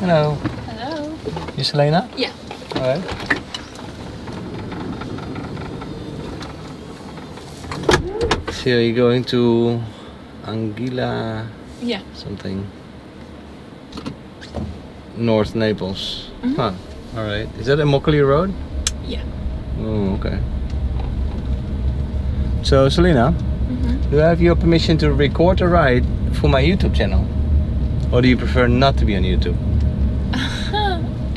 Hello. Hello. You Selena? Yeah. Alright. So you're going to Anguilla Yeah. something. North Naples. Mhm. Huh. Alright. Is that a Immokalee Road? Yeah. Oh, okay. So Selena, Mm-hmm. do I have your permission to record a ride for my YouTube channel? Or do you prefer not to be on YouTube?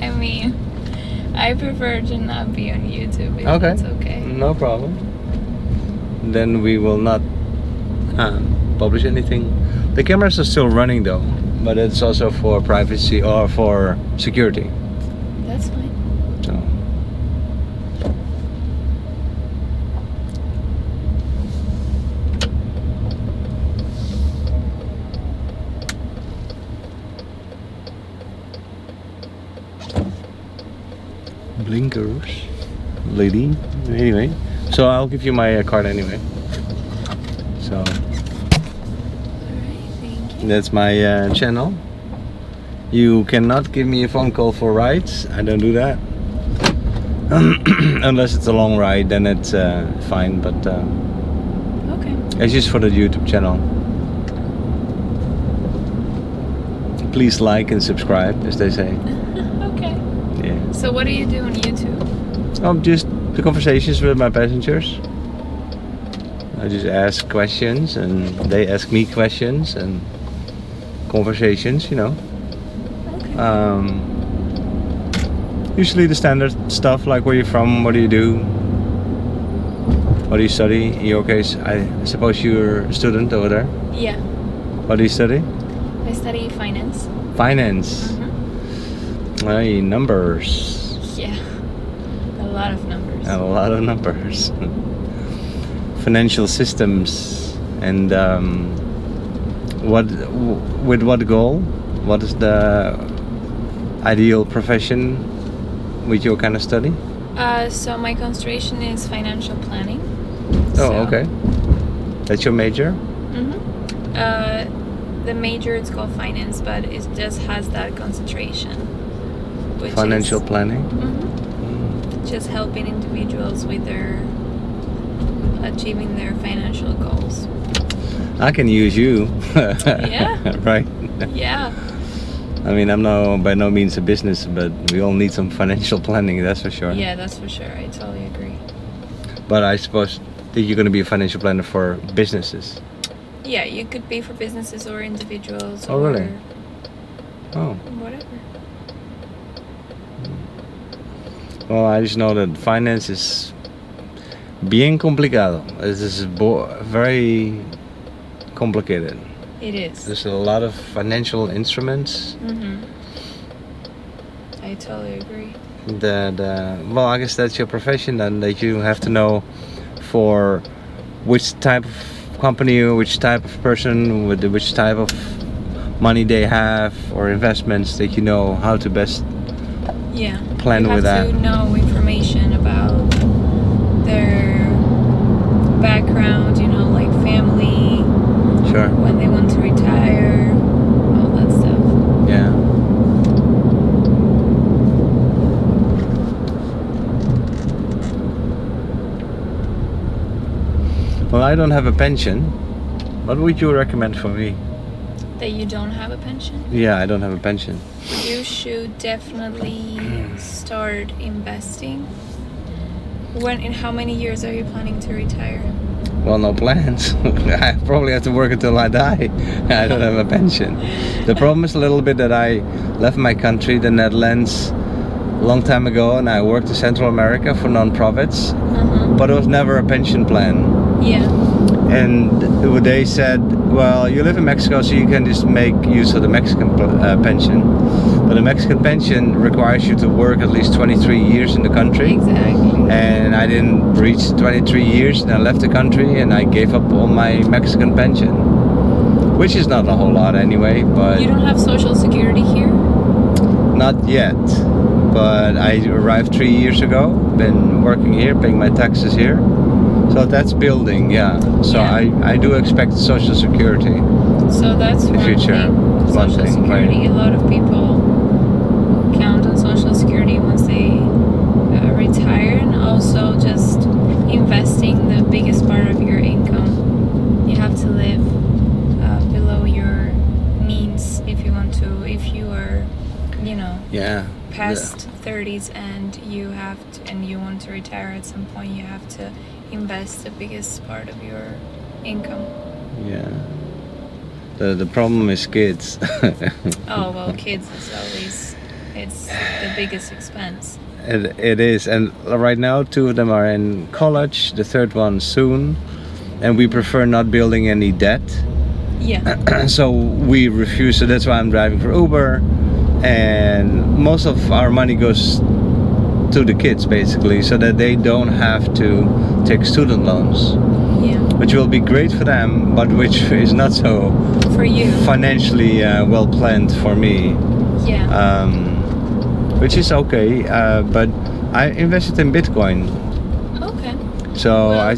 I mean, I prefer to not be on YouTube if Okay. that's okay. No problem. Then we will not publish anything. The cameras are still running though, but it's also for privacy or for security. That's fine. So. Blinkers, lady. Anyway, so I'll give you my card anyway. So Alright, thank you. that's my channel. You cannot give me a phone call for rides. I don't do that. Unless it's a long ride, then it's fine. But Okay. it's just for the YouTube channel. Please like and subscribe, as they say. Okay. Yeah. So what do you do on YouTube? Just the conversations with my passengers. I just ask questions and they ask me questions and conversations, you know. Okay. Usually the standard stuff like where you're from, what do you do, what do you study. In your case, I suppose you're a student over there. Yeah. What do you study? I study finance. Finance. Mm-hmm. Hey, numbers. Yeah. A lot of numbers. A lot of numbers. Financial systems. And with what goal? What is the ideal profession with your kind of study? So my concentration is financial planning. Oh, okay. That's your major? Mm-hmm. The major, it's called finance, but it just has that concentration. Which Financial is, planning? just helping individuals with their achieving their financial goals. I can use you. Yeah. Right? Yeah. I mean, I'm by no means a business, but we all need some financial planning, that's for sure. Yeah, that's for sure. I totally agree. But I suppose that you're going to be a financial planner for businesses. Yeah, you could be for businesses or individuals. Oh, or really? Oh. whatever. Well, I just know that finance is bien complicado. It is very complicated. It is. There's a lot of financial instruments. Mm-hmm. I totally agree. Well, I guess that's your profession then, that you have to know for which type of company or which type of person with which type of money they have or investments, that you know how to best plan with that. You have to know information about their background, like family, Sure. when they want to retire, all that stuff. Yeah. Well, I don't have a pension. What would you recommend for me? That you don't have a pension? Yeah, I don't have a pension. You should definitely start investing. In how many years are you planning to retire? Well, no plans. I probably have to work until I die. I don't have a pension. The problem is a little bit that I left my country, the Netherlands, a long time ago, and I worked in Central America for non-profits, but it was never a pension plan. Yeah. And they said, well, you live in Mexico, so you can just make use of the Mexican pension. But the Mexican pension requires you to work at least 23 years in the country. Exactly. And I didn't reach 23 years, and I left the country, and I gave up all my Mexican pension. Which is not a whole lot anyway, but... You don't have Social Security here? Not yet. But I arrived 3 years ago, been working here, paying my taxes here. So that's building, yeah. So Yeah. I do expect Social Security. So that's The one future. thing. One Social thing, Security. right. A lot of people retire, and also just investing the biggest part of your income. You have to live below your means if you want to. If you are, past 30s and you want to retire at some point, you have to invest the biggest part of your income. Yeah. The problem is kids. Oh well, kids is always it's the biggest expense. It is, and right now 2 of them are in college, the third one soon, and we prefer not building any debt. Yeah. So we refuse. So that's why I'm driving for Uber, and most of our money goes to the kids basically, so that they don't have to take student loans. Yeah. Which will be great for them, but which is not so For you. financially well planned for me. Yeah. Which is okay, but I invested in Bitcoin. Okay. So Well,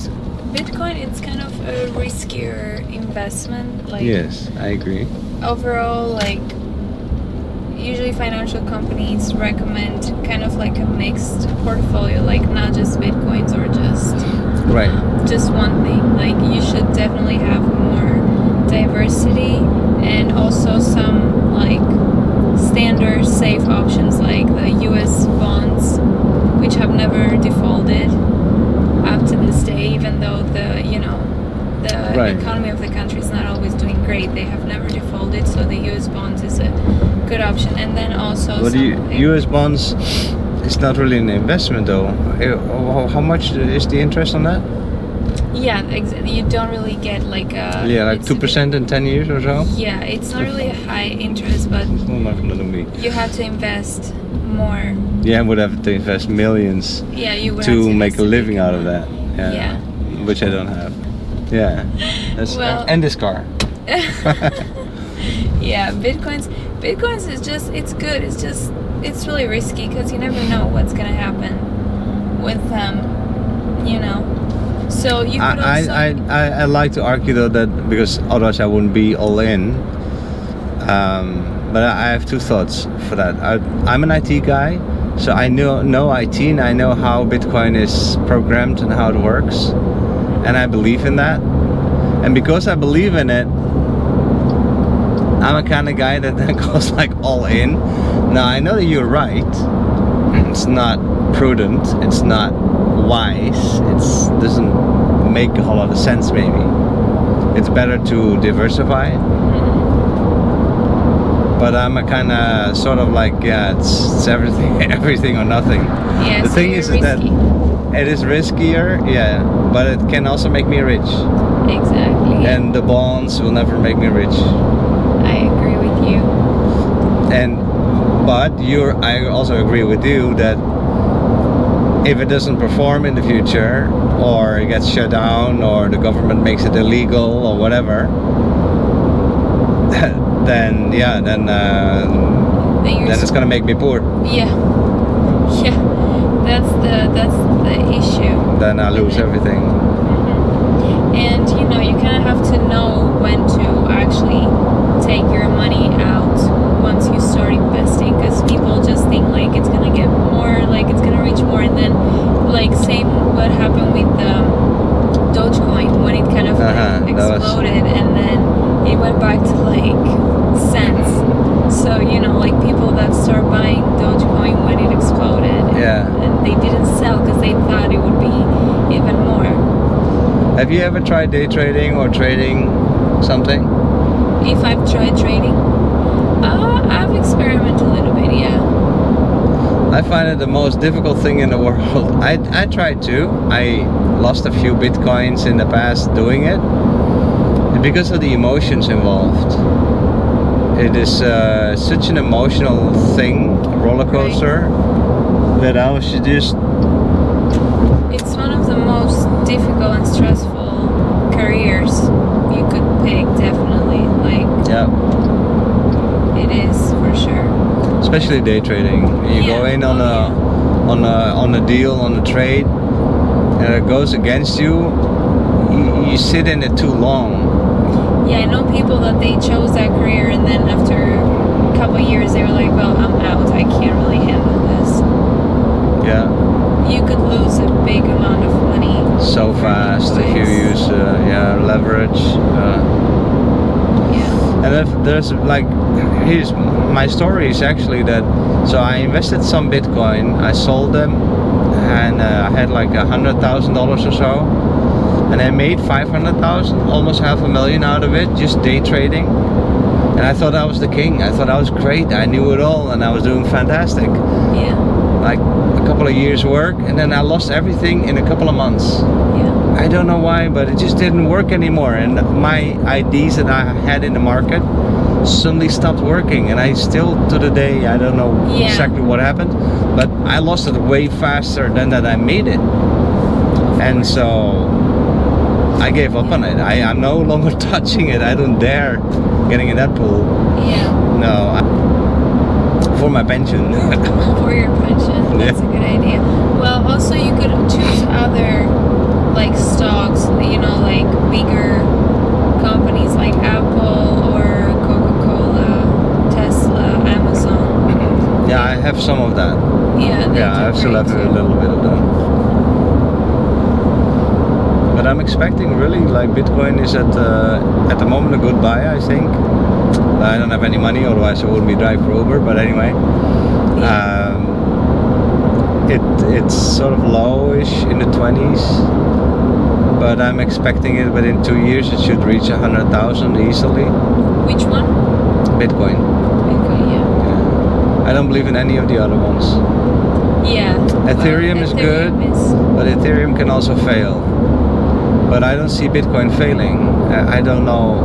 Bitcoin, it's kind of a riskier investment. Like yes, I agree. overall, like usually financial companies recommend kind of like a mixed portfolio, like not just Bitcoins or just one thing. Like you should definitely have more diversity and also some like standard safe options like the US bonds, which have never defaulted up to this day, even though the economy of the country is not always doing great. They have never defaulted, so the US bonds is a good option. And then also But the US bonds is not really an investment though. How much is the interest on that? Yeah, you don't really get like a... Yeah, like 2% in 10 years or so? Yeah, it's not really a high interest, but you have to invest more. Yeah, I would have to invest millions You would to have to make a invest living out of that. Yeah. Which I don't have. Yeah. And this car. Yeah, Bitcoins is just, it's good. It's really risky because you never know what's going to happen with them, So you could also... I like to argue though that, because otherwise I wouldn't be all in. But I have 2 thoughts for that. I'm an IT guy, so I know IT and I know how Bitcoin is programmed and how it works. And I believe in that. And because I believe in it, I'm a kind of guy that then goes like all in. Now I know that you're right. It's not prudent. It's not wise. It doesn't make a whole lot of sense maybe. It's better to diversify. But I'm a kind of sort of like, it's everything or nothing. Yeah, the thing is that it is riskier, but it can also make me rich. Exactly. And the bonds will never make me rich. I agree with you. But I also agree with you that if it doesn't perform in the future, or it gets shut down, or the government makes it illegal, or whatever, then it's gonna make me poor. Yeah, that's the issue. Then I lose everything. And you kind of have to know when to actually take your money out once you start investing, because people just think like it's gonna get more, like it's gonna reach more, and then like same what happened with Dogecoin when it kind of exploded and then it went back to like cents. So like people that start buying Dogecoin when it exploded, and they didn't sell because they thought it would be even more. Have you ever tried day trading or trading something? If I've tried trading, I've experimented a little bit, I find it the most difficult thing in the world. I tried to. I lost a few Bitcoins in the past doing it. Because of the emotions involved. It is such an emotional thing, roller coaster, that I was just... It's one of the most difficult and stressful careers you could pick, definitely. It is for sure. Especially day trading. You go in on a deal, on a trade, and it goes against you. You sit in it too long. Yeah, I know people that they chose that career and then after a couple of years they were like, well, I'm out. I can't really handle this. Yeah. You could lose a big amount of money So fast if you use leverage. Yeah. And if there's like, here's my story is actually that. So I invested some Bitcoin. I sold them, and I had like $100,000 or so, and I made 500,000, almost $500,000 out of it, just day trading. And I thought I was the king. I thought I was great. I knew it all, and I was doing fantastic. Yeah. Like a couple of years work, and then I lost everything in a couple of months. Yeah. I don't know why, but it just didn't work anymore. And my IDs that I had in the market suddenly stopped working, and I still to the day I don't know exactly what happened, but I lost it way faster than that I made it. And so I gave up on it. I'm no longer touching it. I don't dare getting in that pool. Yeah. No, for my pension. For your pension, that's a good idea. Well, also you could choose other like stocks, you know, like bigger companies like Apple or Coca-Cola, Tesla, Amazon. Yeah, I have some of that. Yeah, I still have a little bit of that. But I'm expecting really like Bitcoin is at the moment a good buy, I think. I don't have any money, otherwise I wouldn't be driving for Uber. But anyway, it's sort of lowish in the 20s, but I'm expecting it within 2 years it should reach 100,000 easily. Which one? Bitcoin. Bitcoin, yeah. I don't believe in any of the other ones. Yeah. Ethereum is good, but Ethereum can also fail. But I don't see Bitcoin failing. I don't know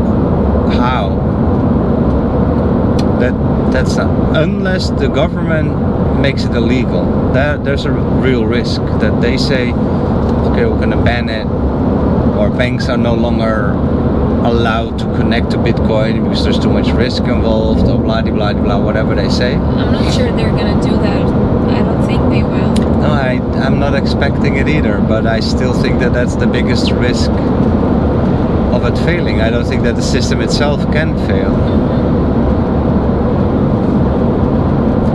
how. That's not, unless the government makes it illegal. There's a real risk that they say, okay, we're gonna ban it, or banks are no longer allowed to connect to Bitcoin because there's too much risk involved, or blah blah blah, whatever they say. I'm not sure they're gonna do that. I don't think they will. No, I'm not expecting it either, but I still think that that's the biggest risk of it failing. I don't think that the system itself can fail.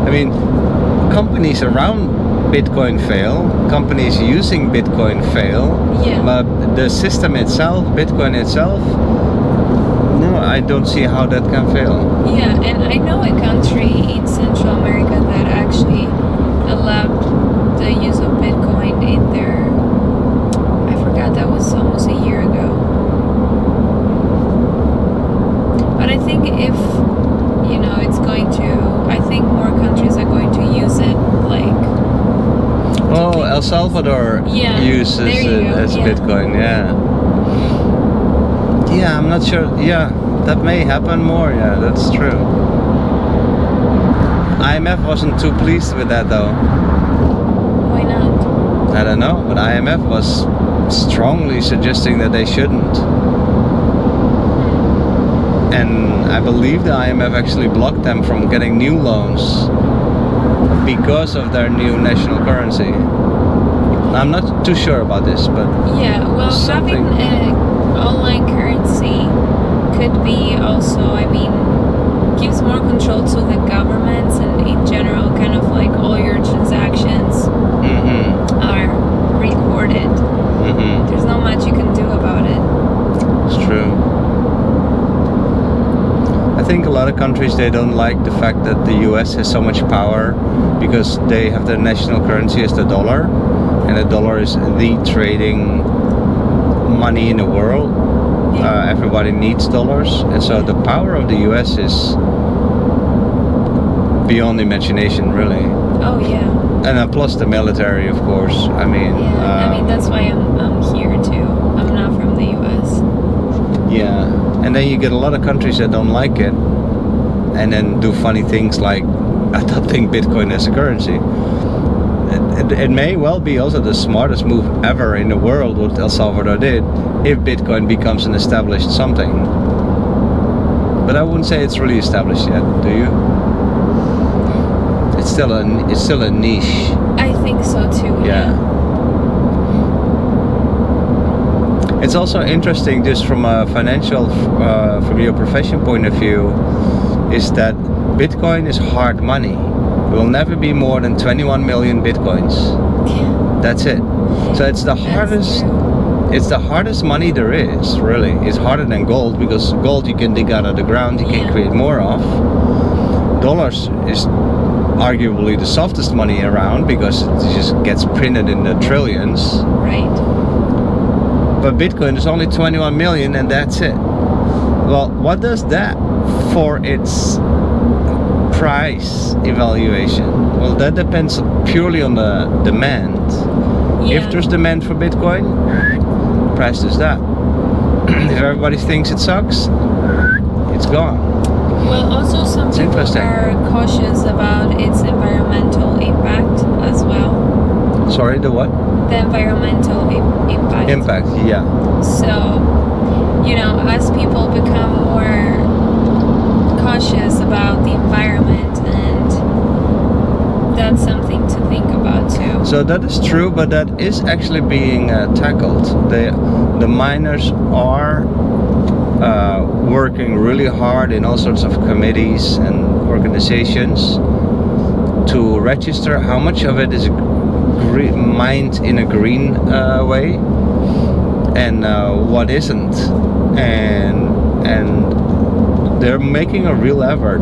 I mean, companies around Bitcoin fail, companies using Bitcoin fail, but the system itself, Bitcoin itself, no, I don't see how that can fail. Yeah, and I know a country in Central America that actually allowed the use of Bitcoin in their, I forgot, that was almost a year ago. But I think if, you know, it's going to, I think more countries are going to use it, like... Oh, El Salvador uses it as Bitcoin, Yeah, I'm not sure, that may happen more, that's true. IMF wasn't too pleased with that though. Why not? I don't know, but IMF was strongly suggesting that they shouldn't. And I believe the IMF actually blocked them from getting new loans because of their new national currency. I'm not too sure about this, but well, having an online currency could be also, I mean, gives more control to the governments, and in general, kind of like all your transactions are recorded. There's not much you can do about it. It's true. I think a lot of countries, they don't like the fact that the US has so much power because they have their national currency as the dollar, and the dollar is the trading money in the world. Everybody needs dollars, and so the power of the US is beyond imagination, really. Oh yeah. And plus the military, of course. I mean, I mean that's why I'm here too. I'm not from the US. Yeah, and then you get a lot of countries that don't like it, and then do funny things like adopting Bitcoin as a currency. It may well be also the smartest move ever in the world what El Salvador did, if Bitcoin becomes an established something. But I wouldn't say it's really established yet, do you? It's still a niche. I think so too. Yeah. It's also interesting, just from a financial, from your profession point of view, is that Bitcoin is hard money, will never be more than 21 million bitcoins. That's it. So it's the hardest. It's the hardest money there is, really. It's harder than gold, because gold you can dig out of the ground, you can create more of. Dollars is arguably the softest money around, because it just gets printed in the trillions. Right. But Bitcoin is only 21 million, and that's it. Well, what does that for its price evaluation? Well, that depends purely on the demand. Yeah. If there's demand for Bitcoin, price does that. If everybody thinks it sucks, it's gone. Well, also some people are cautious about its environmental impact as well. Sorry, the what? The environmental impact. Impact, yeah. So, you know, as people become more cautious about the environment, and that's something to think about too. So that is true, but that is actually being tackled. The miners are working really hard in all sorts of committees and organizations to register how much of it is mined in a green way, and what isn't, and they're making a real effort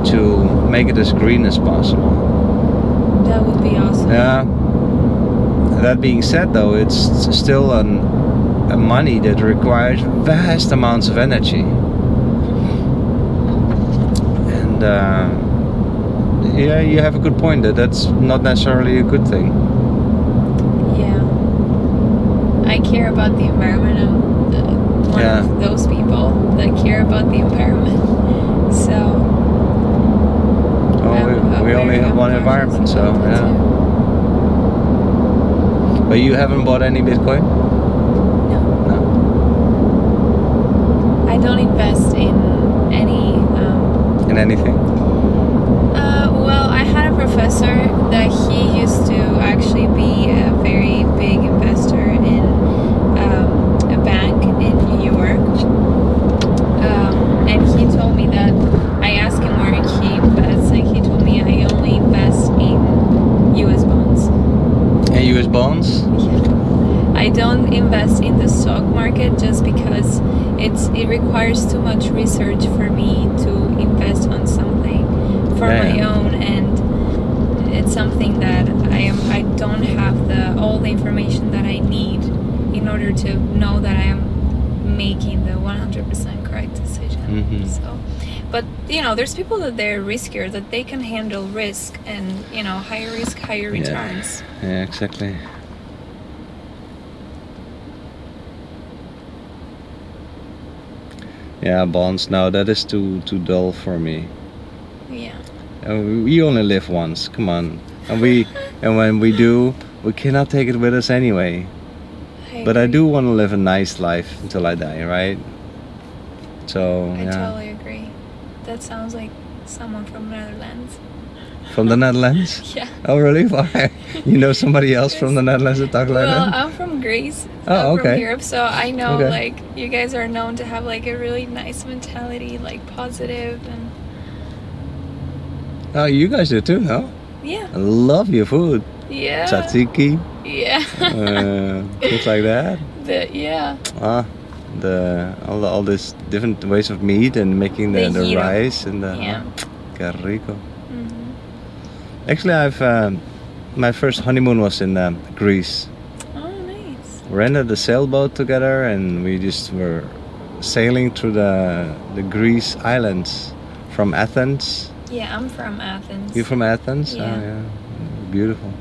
to make it as green as possible. That would be awesome. Yeah. That being said, though, it's still a money that requires vast amounts of energy, and yeah, you have a good point that that's not necessarily a good thing. Yeah, I care about the environment. I'm one of those people that care about the environment. So we only have one environment, so yeah. But you haven't bought any Bitcoin? No. I don't invest in any. In anything? Well, I had a professor that he used to actually be a very big investor in a bank in New York. And he told me that, I asked him where he invests, and he told me I only invest in US bonds. And US bonds? Yeah. I don't invest in the stock market just because it requires too much research for me to invest on something for my own, and it's something that I don't have all the information that I need in order to know that I am making the 100% correct decision. Mm-hmm. So, but you know, there's people that they're riskier, that they can handle risk, and you know, higher risk, higher returns. Yeah, exactly. Yeah, bonds. No, that is too dull for me. Yeah. We only live once. Come on, and when we do, we cannot take it with us anyway. But I do want to live a nice life until I die, right? So I totally agree. That sounds like someone from Netherlands. From the Netherlands? Yeah. Oh, really? Why? You know somebody else from the Netherlands that talk like that? Well, I'm from Greece. Oh, I'm okay. from Europe, so I know like you guys are known to have like a really nice mentality, like positive and. Oh, you guys do too, no? Yeah. I love your food. Yeah. Tzatziki. Yeah. Things like that. All these different ways of meat and making the rice and the que rico. Mm-hmm. Actually, I've my first honeymoon was in Greece. Oh, nice. We rented a sailboat together, and we just were sailing through the Greece islands from Athens. Yeah, I'm from Athens. You're from Athens? Yeah. Oh, yeah. Beautiful.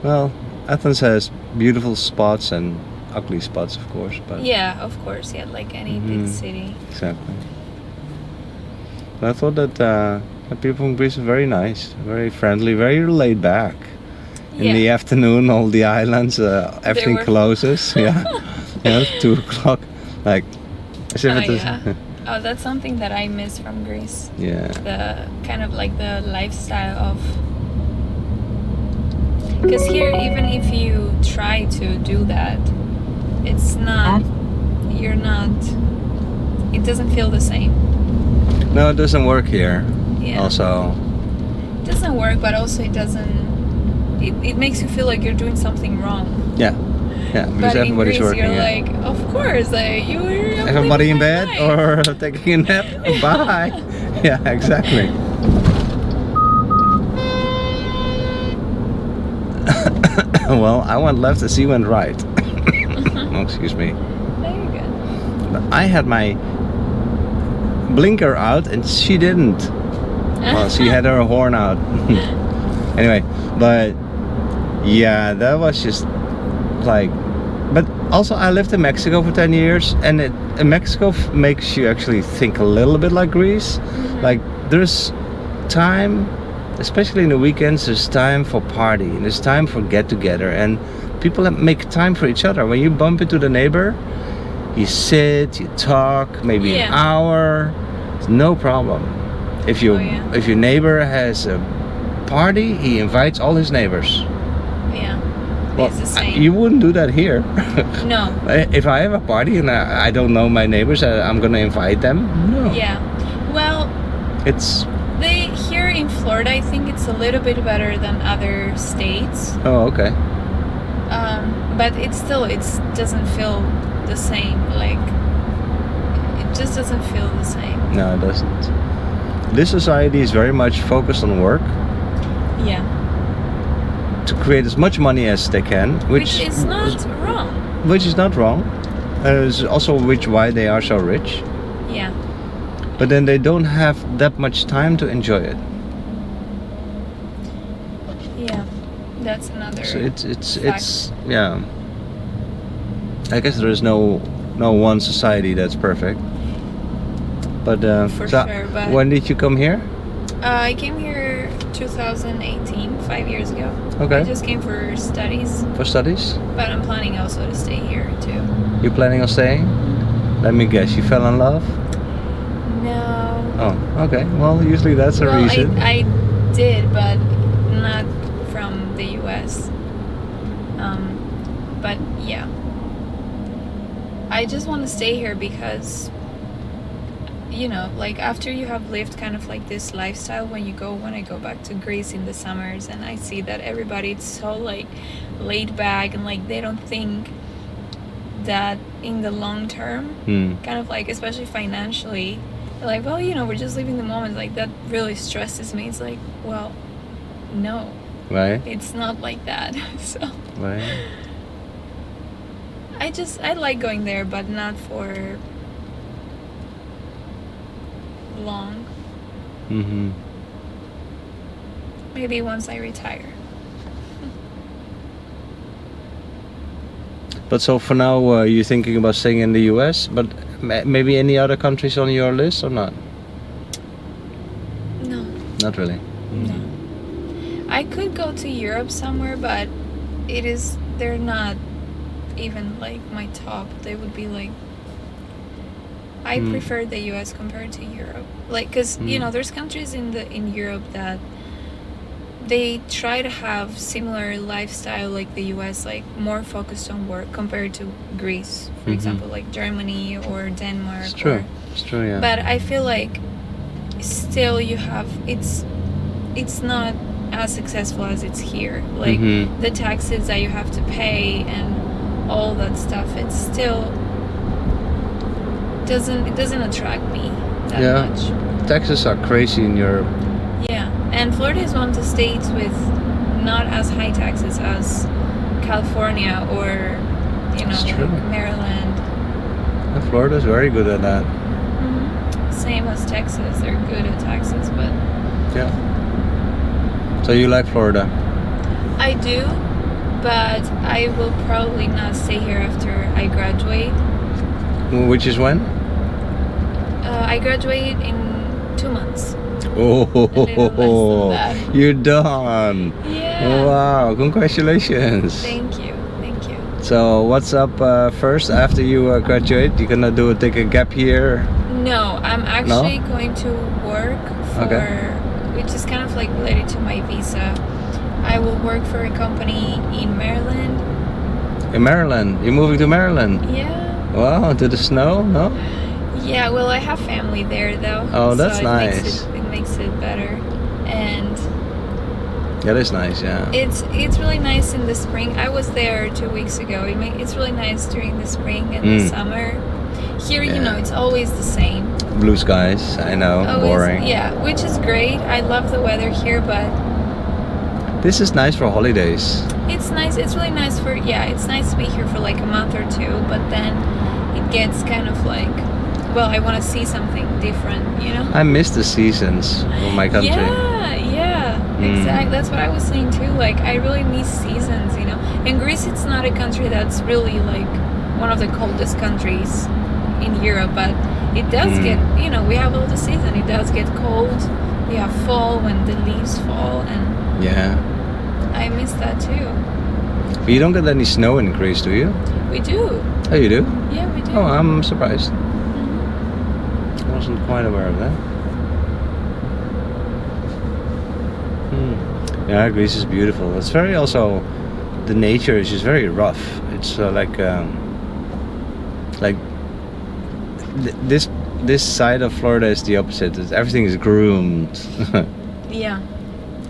Well, Athens has beautiful spots and ugly spots, of course. But yeah, of course. Yeah, like any big city. Exactly. But I thought that the people from Greece are very nice, very friendly, very laid back. In the afternoon, all the islands, everything closes. Yeah, 2:00, like. As if it is. Oh, that's something that I miss from Greece. Yeah. The kind of like the lifestyle of. Because here, even if you try to do that, it's not. You're not. It doesn't feel the same. No, it doesn't work here. Yeah. Also. doesn't work, but also it doesn't. It makes you feel like you're doing something wrong. Yeah, because But in everybody's Greece, working. you're Yeah. like, of course, you're Everybody in living bed my life. or taking a nap. Bye. Yeah, exactly. Well, I went left as he went right. Oh, excuse me. There you go. But I had my blinker out and she didn't. Well, she had her horn out. Anyway, but yeah, that was just like. But also, I lived in Mexico for 10 years, and Mexico makes you actually think a little bit like Greece. Like, there's time, especially in the weekends, there's time for party, and there's time for get together, and people make time for each other. When you bump into the neighbor, you sit, you talk, maybe an hour, it's no problem. If your neighbor has a party, he invites all his neighbors. Yeah. Well, It's the same. you wouldn't do that here. No. If I have a party and I don't know my neighbors, I'm gonna invite them. No. Yeah. Well, It's. here in Florida, I think it's a little bit better than other states. Oh, okay. But it doesn't feel the same. Like, it just doesn't feel the same. No, it doesn't. This society is very much focused on work Yeah. to create as much money as they can, Which is not wrong. Which is not wrong. It's also why they are so rich. Yeah. But then they don't have that much time to enjoy it. Yeah. That's another. So it's yeah. I guess there is no one society that's perfect. But For so sure, but when did you come here? I came here 2018, 5 years ago. Okay. I just came for studies, For studies? but I'm planning also to stay here too. You planning on staying? Let me guess. You fell in love? No. Oh, okay. Well, usually that's a Well, reason. I did, but not from the US. But yeah. I just want to stay here because, like after you have lived kind of like this lifestyle, when I go back to Greece in the summers and I see that everybody's so like laid back and like they don't think that in the long term, kind of like, especially financially, they're like, well, we're just living the moment. Like that really stresses me. It's like, well, no, Right? it's not like that. So Right. I like going there, but not for long. Mm-hmm. Maybe once I retire. But so for now, you're thinking about staying in the US, but maybe any other countries on your list or not? No. Not really. No. I could go to Europe somewhere, but they're not even like my top. They would be like, I prefer the US compared to Europe. Like, cause there's countries in Europe that they try to have similar lifestyle like the US, like more focused on work compared to Greece, for example, like Germany or Denmark. It's true. It's true, yeah. But I feel like still it's not as successful as it's here. Like the taxes that you have to pay and all that stuff, it still doesn't attract me that much. Taxes are crazy in Europe. Yeah, and Florida is one of the states with not as high taxes as California or like Maryland. And Florida's very good at that. Same as Texas, they're good at taxes, but Yeah. So you like Florida? I do, but I will probably not stay here after I graduate. Which is when? I graduate in 2 months. Oh, little less than that. you're done. Yeah. Wow, congratulations. Thank you. So what's up first after you graduate? You're gonna take a gap year? No, I'm actually going to work which is kind of like related to my visa. I will work for a company in Maryland. In Maryland? You're moving to Maryland? Yeah. Wow, to the snow? No? Yeah, well, I have family there though. Oh, that's so nice. It makes it better. And That is nice, yeah. It's really nice in the spring. I was there 2 weeks ago. It's really nice during the spring and the summer. Here, you know, it's always the same. Blue skies, I know, boring. Yeah, which is great. I love the weather here, but this is nice for holidays. it's nice. It's really nice for it's nice to be here for like a month or two, but then it gets kind of like, well, I want to see something different, you know? I miss the seasons of my country. Yeah, exactly. That's what I was saying too. Like, I really miss seasons, you know? In Greece, it's not a country that's really like one of the coldest countries in Europe, but it does get, you know, we have all the season. It does get cold. We have fall when the leaves fall, and I miss that too. But you don't get any snow in Greece, do you? We do. Oh, you do? Yeah, we do. Oh, I'm surprised. I wasn't quite aware of that. Yeah, Greece is beautiful. It's very also, the nature is just very rough. It's this side of Florida is the opposite. Everything is groomed. Yeah.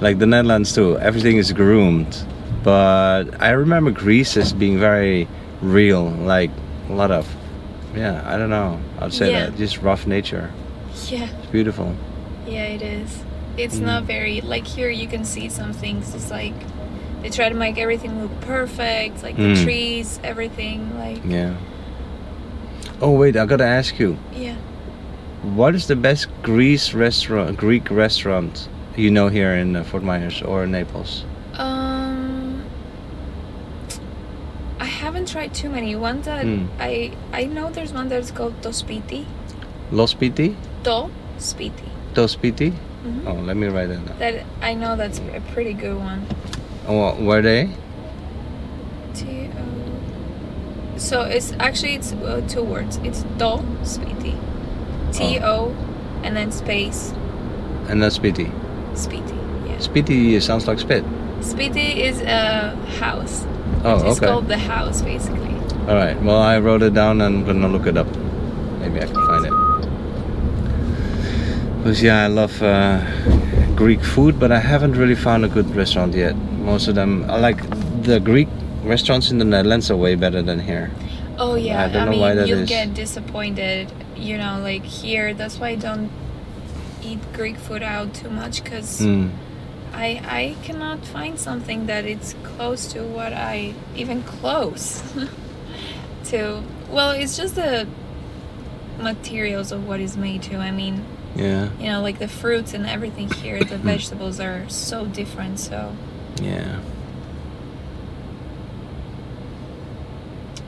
Like the Netherlands too. Everything is groomed. But I remember Greece as being very real. Like a lot of, I don't know. I'd say that just rough nature. Yeah. It's beautiful. Yeah, it is. It's not very, like here you can see some things. It's like they try to make everything look perfect. Like the trees, everything. Like. Yeah. Oh wait, I gotta ask you. Yeah. What is the best Greek restaurant you know here in Fort Myers or Naples? I haven't tried too many. One that I know there's one that's called Tospiti. Los Piti? Tospiti. Tospiti? Oh, let me write that down. That I know that's a pretty good one. Oh, where are they? So it's two words. It's Tospiti. T-O and then space. And that's Spiti. Spiti, yeah. Spiti sounds like spit. Spiti is a house. Oh, It's okay. called the house, basically. All right. Well, I wrote it down and I'm gonna look it up. Maybe I can find it. Because I love Greek food, but I haven't really found a good restaurant yet. Most of them, I like the Greek restaurants in the Netherlands are way better than here. Oh yeah, I don't know why that you'll is. get disappointed. You know, like here, that's why I don't eat Greek food out too much, because I cannot find something that it's close to what I even close to. Well, it's just the materials of what is made to. I mean, you know, like the fruits and everything here, the vegetables are so different. So yeah.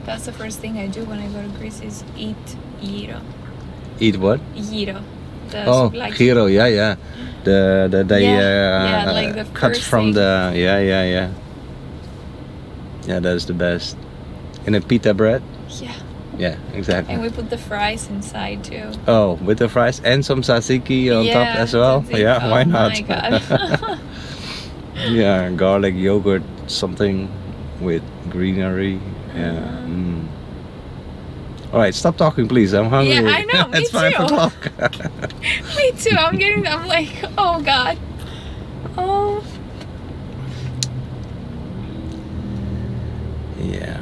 That's the first thing I do when I go to Greece is eat gyro. Eat what? Gyro. Like, gyro, yeah. Like the cut first from thing. the yeah, that is the best. In a pita bread. Yeah, exactly. And we put the fries inside too. Oh, with the fries and some tzatziki on top as well. Tzatziki. Yeah, why not? Oh my god. Yeah, garlic yogurt, something with greenery. Yeah. All right, stop talking, please. I'm hungry. Yeah, I know. Me It's too. 5 o'clock. Me too. I'm like, oh god. Oh. Yeah.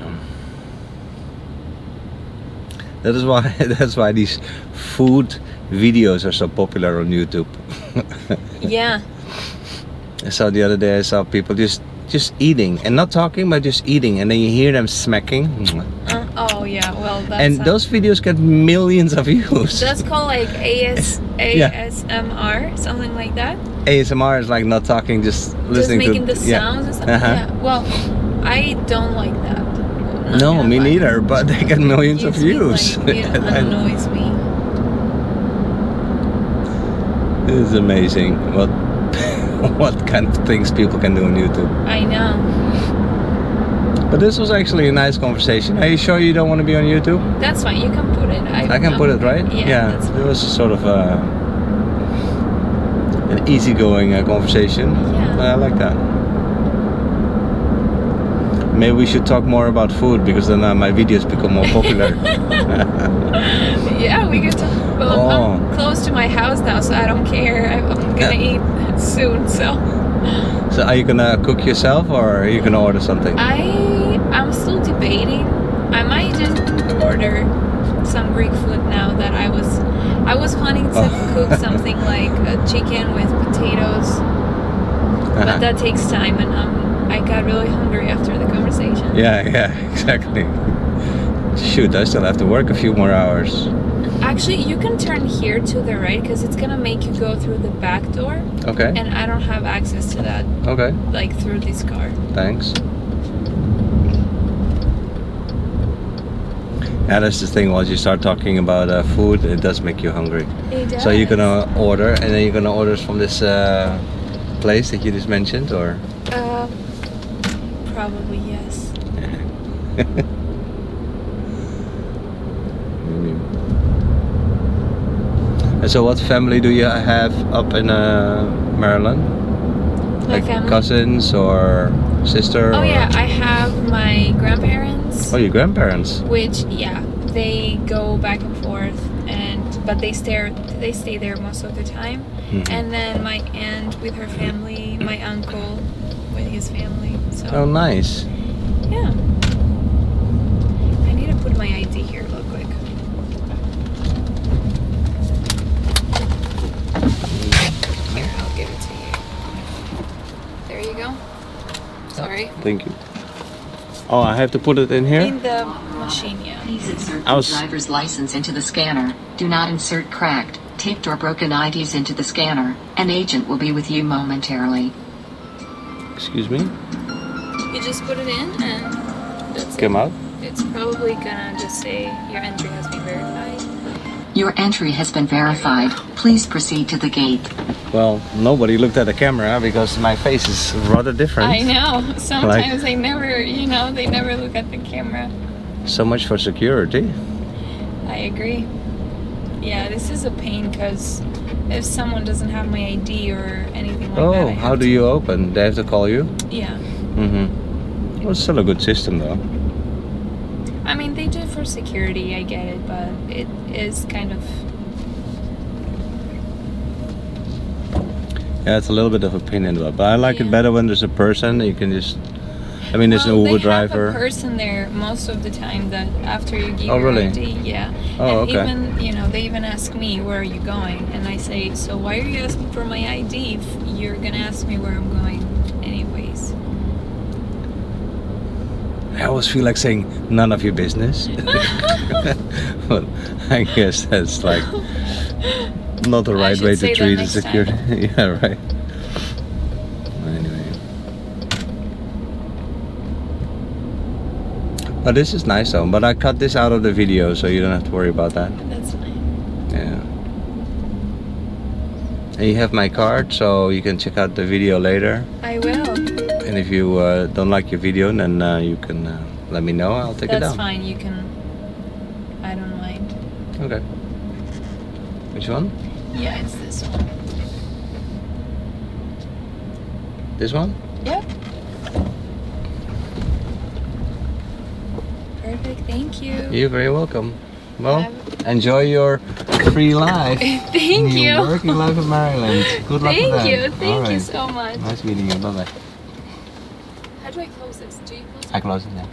That's why these food videos are so popular on YouTube. Yeah. So the other day I saw people just eating and not talking, but just eating, and then you hear them smacking. Oh yeah, well that's. And those videos get millions of views. That's called like ASMR, something like that. ASMR is like not talking, just listening making to the sounds and stuff. Yeah. Well, I don't like that. No, me neither. But they get millions of views. Like, it annoys me. It's amazing what kind of things people can do on YouTube. I know. But this was actually a nice conversation. Are you sure you don't want to be on YouTube? That's fine. You can put it. I can put it, right? Yeah. It was sort of an easygoing conversation. Yeah. I like that. Maybe we should talk more about food, because then my videos become more popular. Yeah, we could talk. Well, I'm close to my house now, so I don't care. I'm gonna eat soon, so. So are you gonna cook yourself or are you gonna order something? I'm still debating. I might just order some Greek food now that I was planning to cook something like a chicken with potatoes, but that takes time, and I got really hungry after the conversation. Yeah, exactly. Shoot, I still have to work a few more hours. Actually, you can turn here to the right because it's gonna make you go through the back door. Okay. And I don't have access to that. Okay. Like through this car. Thanks. Yeah, that's the thing. Once you start talking about food, it does make you hungry. It does. So you're gonna order, and then you're gonna order from this place that you just mentioned, or? Probably yes. And so, what family do you have up in Maryland? My family? Cousins or sister? Oh or? yeah, I have my grandparents. Oh, your grandparents? Which they go back and forth, but they stay there most of the time. Mm-hmm. And then my aunt with her family, my uncle with his family. So. Oh, nice. Yeah. I need to put my ID here real quick. Here, I'll give it to you. There you go. Sorry. Thank you. Oh, I have to put it in here? In the machine, yeah. Please insert the driver's license into the scanner. Do not insert cracked, taped, or broken IDs into the scanner. An agent will be with you momentarily. Excuse me? You just put it in and that's Come out? It's probably gonna just say your entry has been verified. Your entry has been verified. Please proceed to the gate. Well, nobody looked at the camera because my face is rather different. I know. Sometimes they never look at the camera. So much for security. I agree. Yeah, this is a pain because if someone doesn't have my ID or anything like that. Oh, how do you open? They have to call you? Yeah. Mm-hmm. Well, it's still a good system though. I mean, they do it for security, I get it, but it is kind of... Yeah, it's a little bit of a pain in the butt, but I like it better when there's a person. You can just... I mean, there's an Uber driver. They have a person there most of the time that after you give your your ID, yeah. Oh, and okay. even, they even ask me, where are you going? And I say, so why are you asking for my ID if you're gonna ask me where I'm going anyways? I always feel like saying, none of your business. But I guess that's like not the right way to treat a security. Yeah, right. Anyway. But this is nice though, but I cut this out of the video so you don't have to worry about that. That's fine. Yeah. And you have my card, so you can check out the video later. I will. And if you don't like your video, then you can let me know. I'll take it down. That's fine. You can. I don't mind. Okay. Which one? Yeah, it's this one. This one? Yep. Perfect. Thank you. You're very welcome. Well, enjoy your free life. Thank you. Your working life in Maryland. Good luck with that. Thank you. Thank All you right. so much. Nice meeting you. Bye bye. How do I close this? Do you close it? I close it now.